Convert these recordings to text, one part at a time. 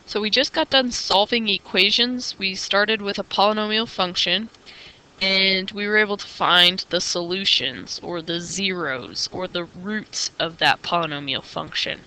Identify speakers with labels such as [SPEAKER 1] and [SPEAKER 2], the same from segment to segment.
[SPEAKER 1] So we just got done solving equations. We started with a polynomial function, and we were able to find the solutions, or the zeros, or the roots of that polynomial function.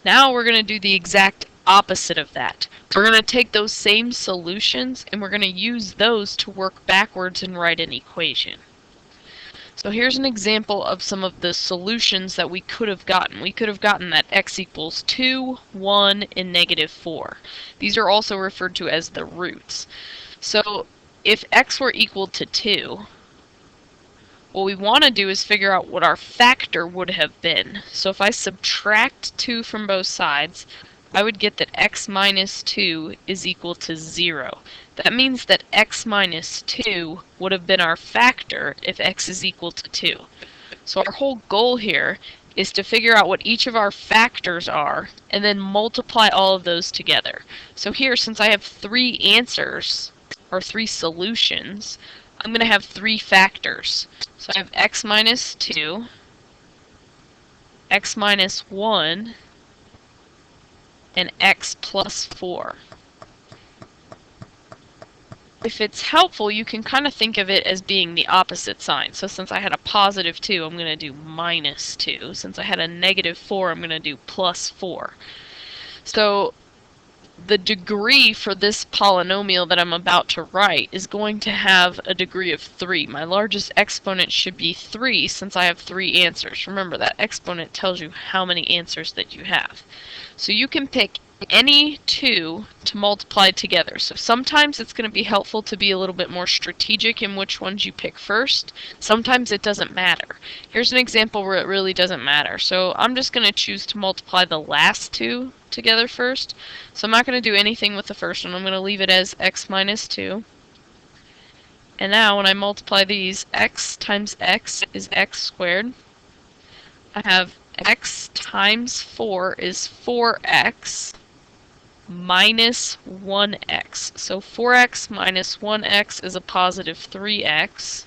[SPEAKER 1] Now we're going to do the exact opposite of that. We're going to take those same solutions, and we're going to use those to work backwards and write an equation. So here's an example of some of the solutions that we could have gotten. We could have gotten that x equals 2, 1, and negative 4. These are also referred to as the roots. So if x were equal to 2, what we want to do is figure out what our factor would have been. So if I subtract 2 from both sides, I would get that x minus 2 is equal to 0. That means that x minus 2 would have been our factor if x is equal to 2. So our whole goal here is to figure out what each of our factors are and then multiply all of those together. So here, since I have 3 answers, or 3 solutions, I'm going to have 3 factors. So I have x minus 2, x minus 1, and x plus 4. If it's helpful, you can kind of think of it as being the opposite sign. So since I had a positive 2, I'm going to do minus 2. Since I had a negative 4, I'm going to do plus 4. So the degree for this polynomial that I'm about to write is going to have a degree of 3. My largest exponent should be 3 since I have 3 answers. Remember, that exponent tells you how many answers that you have. So you can pick any 2 to multiply together. So sometimes it's going to be helpful to be a little bit more strategic in which ones you pick first. Sometimes it doesn't matter. Here's an example where it really doesn't matter. So I'm just going to choose to multiply the last 2 together first. So I'm not going to do anything with the first one. I'm going to leave it as x minus 2. And now when I multiply these, x times x is x squared. I have x times 4 is 4x minus 1x. So 4x minus 1x is a positive 3x.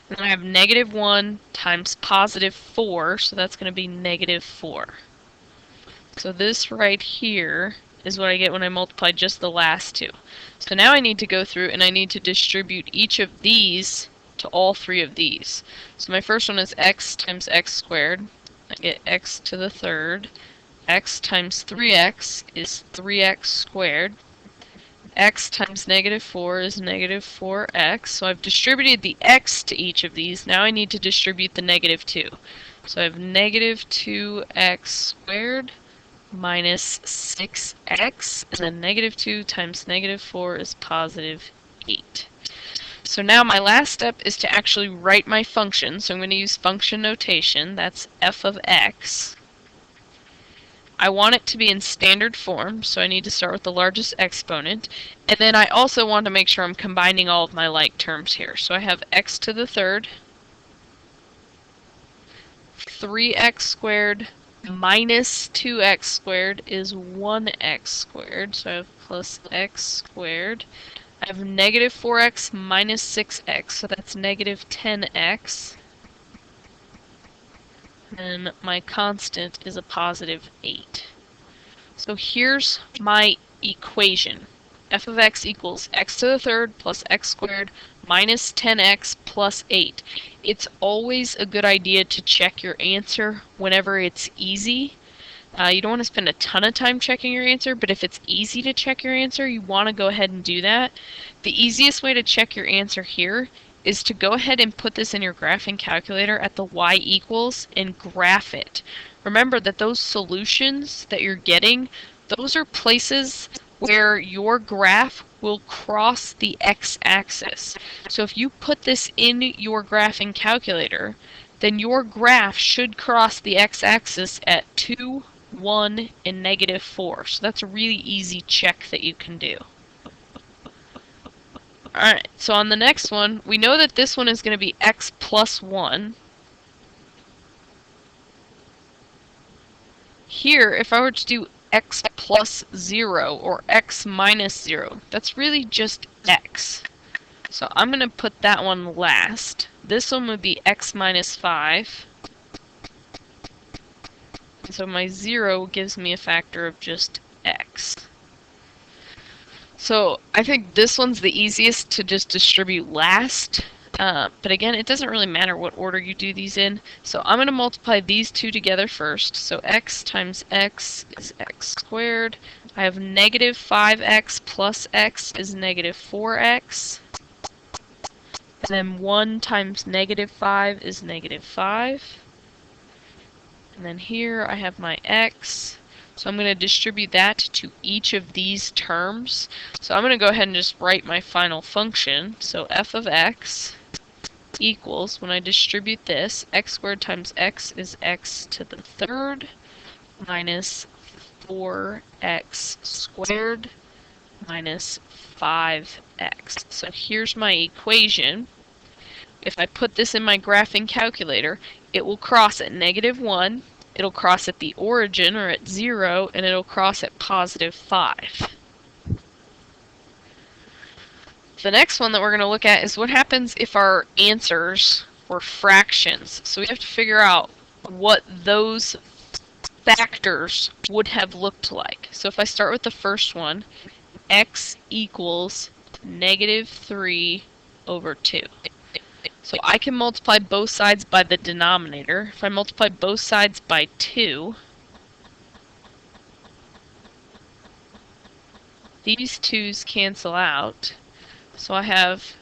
[SPEAKER 1] And then I have negative 1 times positive 4, so that's going to be negative 4. So this right here is what I get when I multiply just the last 2. So now I need to go through and I need to distribute each of these to all 3 of these. So my first one is x times x squared. I get x to the third. X times 3x is 3x squared. X times negative 4 is negative 4x. So I've distributed the x to each of these. Now I need to distribute the negative 2. So I have negative 2x squared minus 6x, and then negative 2 times negative 4 is positive 8. So now my last step is to actually write my function. So I'm going to use function notation. That's f of x. I want it to be in standard form, so I need to start with the largest exponent. And then I also want to make sure I'm combining all of my like terms here. So I have x to the third, 3x squared minus 2x squared is 1x squared. So I have plus x squared. I have negative 4x minus 6x, so that's negative 10x. And my constant is a positive 8. So here's my equation. F of x equals x to the third plus x squared minus 10x plus 8. It's always a good idea to check your answer whenever it's easy. You don't want to spend a ton of time checking your answer, but if it's easy to check your answer, you want to go ahead and do that. The easiest way to check your answer here is to go ahead and put this in your graphing calculator at the y equals and graph it. Remember that those solutions that you're getting, those are places where your graph will cross the x-axis. So if you put this in your graphing calculator, then your graph should cross the x-axis at 2, 1, and negative 4. So that's a really easy check that you can do. Alright, so on the next one, we know that this one is going to be x plus 1. Here, if I were to do x plus 0 or x minus 0, that's really just x. So I'm going to put that one last. This one would be x minus 5. So my 0 gives me a factor of just x. So I think this one's the easiest to just distribute last. But again, it doesn't really matter what order you do these in. So I'm going to multiply these two together first. So x times x is x squared. I have negative 5x plus x is negative 4x. And then 1 times negative 5 is negative 5. And then here I have my x. So I'm going to distribute that to each of these terms. So I'm going to go ahead and just write my final function. So f of x equals, when I distribute this, x squared times x is x to the third minus 4x squared minus 5x. So here's my equation. If I put this in my graphing calculator, it will cross at -1, it'll cross at the origin, or at 0, and it'll cross at positive 5. The next one that we're going to look at is what happens if our answers were fractions. So we have to figure out what those factors would have looked like. So if I start with the first one, x equals -3 over 2. So I can multiply both sides by the denominator. If I multiply both sides by 2, these 2's cancel out. So I have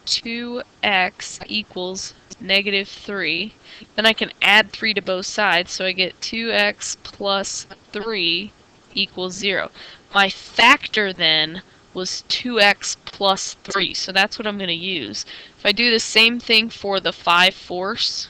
[SPEAKER 1] 2x equals -3. Then I can add 3 to both sides, so I get 2x plus 3 equals 0. My factor then was 2x plus 3, so that's what I'm going to use. If I do the same thing for the 5/4,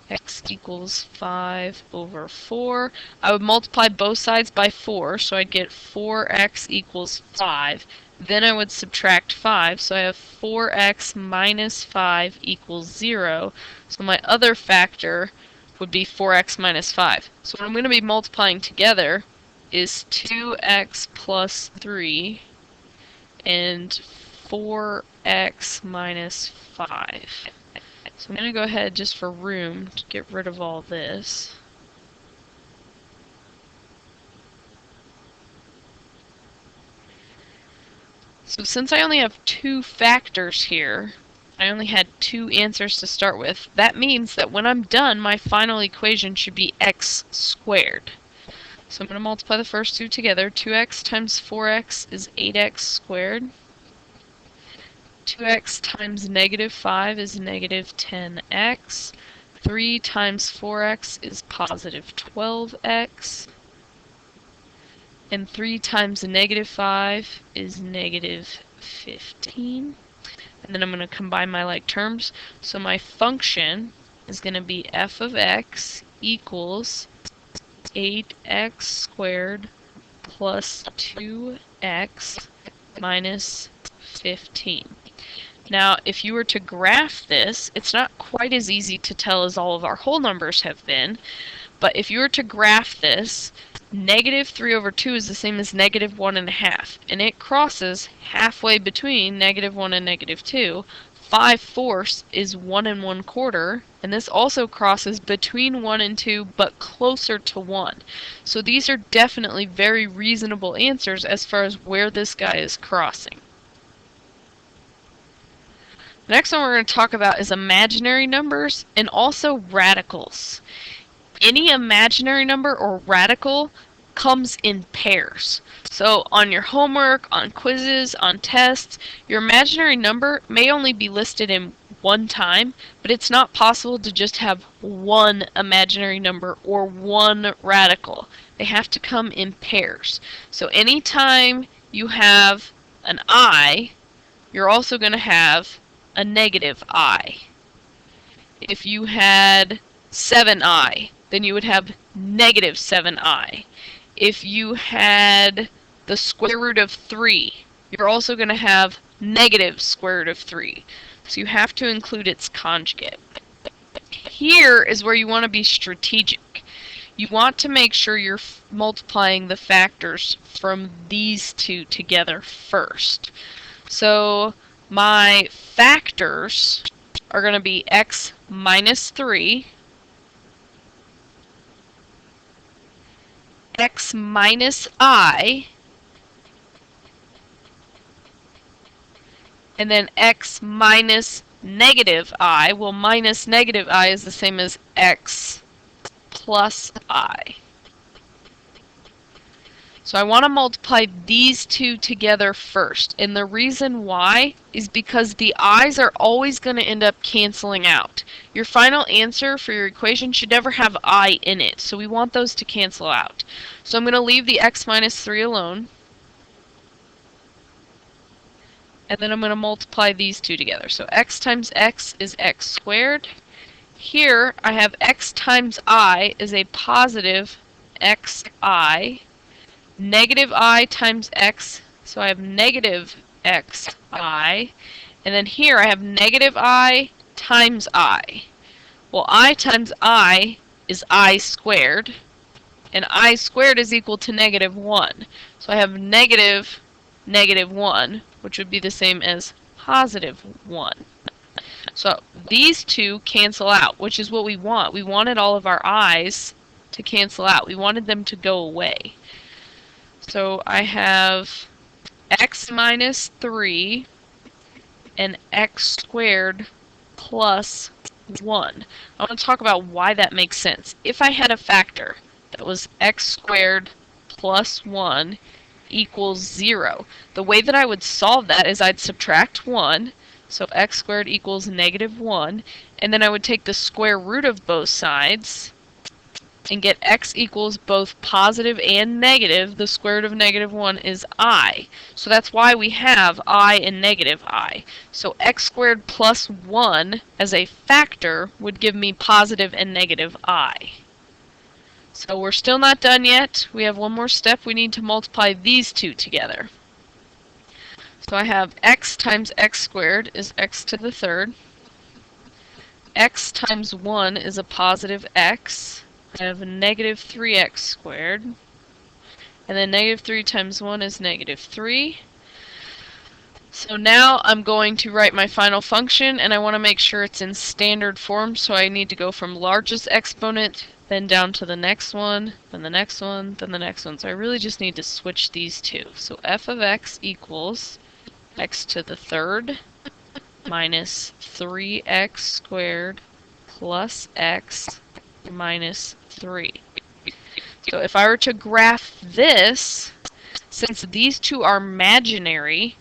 [SPEAKER 1] x equals 5 over 4, I would multiply both sides by 4, so I'd get 4x equals 5. Then I would subtract 5, so I have 4x minus 5 equals 0. So my other factor would be 4x minus 5. So what I'm going to be multiplying together is 2x plus 3 and 4x minus 5. So I'm going to go ahead, just for room, to get rid of all this. So since I only have 2 factors here, I only had 2 answers to start with, that means that when I'm done, my final equation should be x squared. So I'm going to multiply the first two together. 2x times 4x is 8x squared. 2x times -5 is -10x. 3 times 4x is positive 12x. And 3 times -5 is -15. And then I'm going to combine my like terms. So my function is going to be f of x equals 8x squared plus 2x minus 15. Now, if you were to graph this, it's not quite as easy to tell as all of our whole numbers have been, but if you were to graph this, -3 over 2 is the same as -1.5, and it crosses halfway between -1 and -2. 5/4 is 1 1/4, and this also crosses between 1 and 2, but closer to 1. So these are definitely very reasonable answers as far as where this guy is crossing. The next one we're going to talk about is imaginary numbers and also radicals. Any imaginary number or radical comes in pairs. So on your homework, on quizzes, on tests, your imaginary number may only be listed in one time, but it's not possible to just have one imaginary number or one radical. They have to come in pairs. So anytime you have an I, you're also going to have a negative I. If you had 7i, then you would have negative 7i. If you had the square root of 3, you're also going to have negative square root of 3. So you have to include its conjugate. Here is where you want to be strategic. You want to make sure you're multiplying the factors from these two together first. So my factors are going to be x minus 3, x minus I, and then x minus negative I. Well, minus negative I is the same as x plus I. So I want to multiply these two together first. And the reason why is because the i's are always going to end up canceling out. Your final answer for your equation should never have I in it. So we want those to cancel out. So I'm going to leave the x minus 3 alone. And then I'm going to multiply these two together. So x times x is x squared. Here I have x times I is a positive xi. Negative I times x, so I have negative xi. And then here I have negative I times I. Well, I times I is I squared. And I squared is equal to negative 1. So I have negative 1, which would be the same as positive 1. So these two cancel out, which is what we want. We wanted all of our i's to cancel out. We wanted them to go away. So I have x minus 3 and x squared plus 1. I want to talk about why that makes sense. If I had a factor that was x squared plus 1 equals 0, the way that I would solve that is I'd subtract 1, so x squared equals negative 1, and then I would take the square root of both sides and get x equals both positive and negative. The square root of negative 1 is I. So that's why we have I and negative I. So x squared plus 1 as a factor would give me positive and negative I. So we're still not done yet. We have one more step. We need to multiply these two together. So I have x times x squared is x to the third. X times 1 is a positive x. I have a negative 3x squared. And then negative 3 times 1 is negative 3. So now I'm going to write my final function, and I want to make sure it's in standard form, so I need to go from largest exponent, then down to the next one, then the next one, then the next one. So I really just need to switch these two. So f of x equals x to the third minus 3x squared plus x minus 3. So if I were to graph this, since these two are imaginary,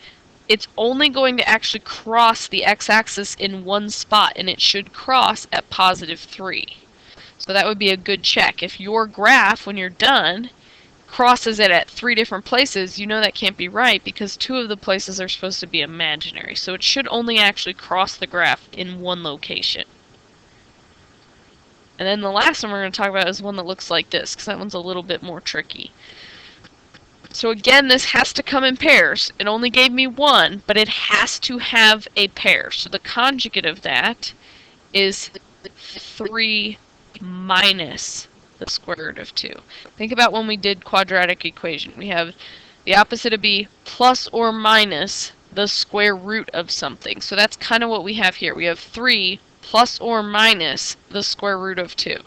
[SPEAKER 1] it's only going to actually cross the x-axis in one spot, and it should cross at positive 3. So that would be a good check. If your graph, when you're done, crosses it at 3 different places, you know that can't be right because 2 of the places are supposed to be imaginary. So it should only actually cross the graph in one location. And then the last one we're going to talk about is one that looks like this, because that one's a little bit more tricky. So again, this has to come in pairs. It only gave me 1, but it has to have a pair. So the conjugate of that is 3 minus the square root of 2. Think about when we did quadratic equation. We have the opposite of b plus or minus the square root of something. So that's kind of what we have here. We have 3 plus or minus the square root of 2.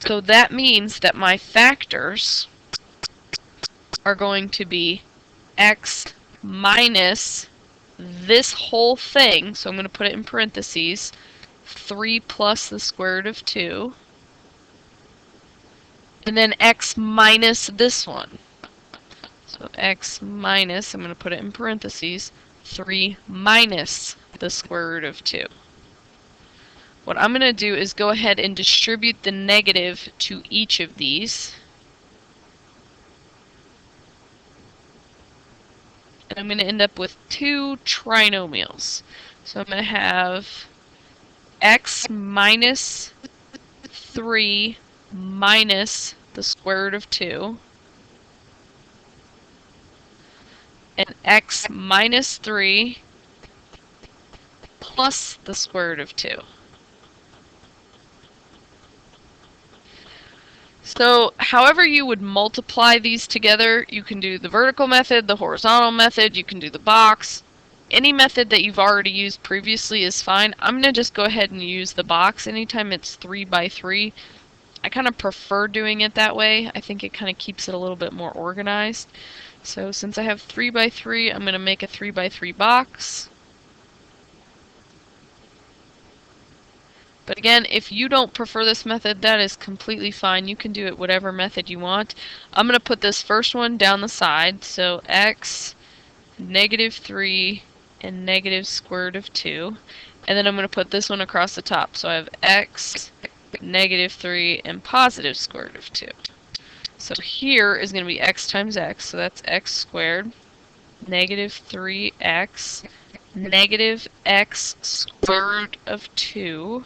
[SPEAKER 1] So that means that my factors are going to be x minus this whole thing, so I'm going to put it in parentheses, 3 plus the square root of 2, and then x minus this one. So x minus, I'm going to put it in parentheses, 3 minus the square root of 2. What I'm going to do is go ahead and distribute the negative to each of these. And I'm going to end up with 2 trinomials. So I'm going to have x minus 3 minus the square root of 2. And x minus 3 plus the square root of 2. So however you would multiply these together, you can do the vertical method, the horizontal method, you can do the box. Any method that you've already used previously is fine. I'm going to just go ahead and use the box. Anytime it's 3 by 3, I kind of prefer doing it that way. I think it kind of keeps it a little bit more organized. So since I have 3 by 3, I'm going to make a 3 by 3 box. But again, if you don't prefer this method, that is completely fine. You can do it whatever method you want. I'm going to put this first one down the side. So x, -3, and negative square root of 2. And then I'm going to put this one across the top. So I have x, -3, and positive square root of 2. So here is going to be x times x. So that's x squared, -3x, negative x square root of 2,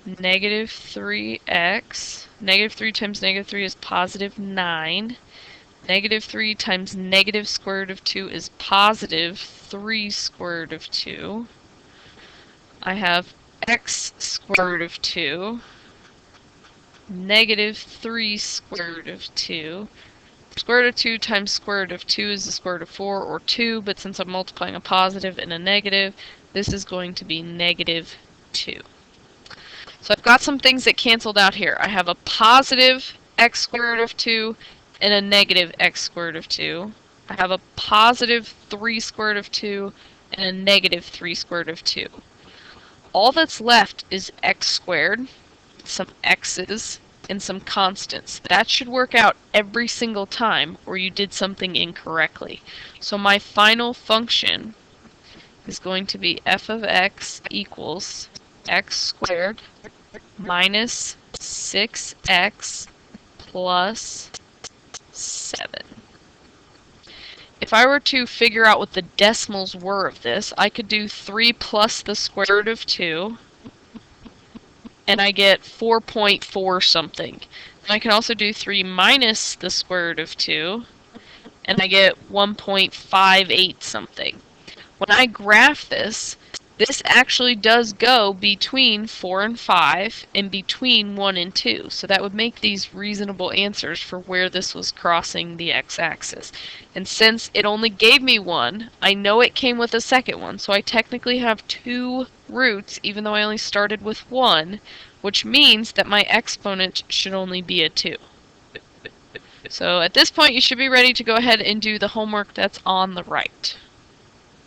[SPEAKER 1] -3x. -3 times -3 is positive 9. -3 times negative square root of 2 is positive 3 square root of 2. I have x square root of 2, -3 square root of 2. Square root of 2 times square root of 2 is the square root of 4, or 2, but since I'm multiplying a positive and a negative, this is going to be -2. So I've got some things that canceled out here. I have a positive x square root of 2 and a negative x square root of 2. I have a positive 3 square root of 2 and a negative 3 square root of 2. All that's left is x squared, some x's, and some constants. That should work out every single time or you did something incorrectly. So my final function is going to be f of x equals x squared minus 6x plus 7. If I were to figure out what the decimals were of this, I could do 3 plus the square root of 2, and I get 4.4 something. And I can also do 3 minus the square root of 2, and I get 1.58 something. When I graph this, this actually does go between 4 and 5 and between 1 and 2. So that would make these reasonable answers for where this was crossing the x-axis. And since it only gave me 1, I know it came with a second one. So I technically have 2 roots, even though I only started with 1, which means that my exponent should only be a 2. So at this point, you should be ready to go ahead and do the homework that's on the right.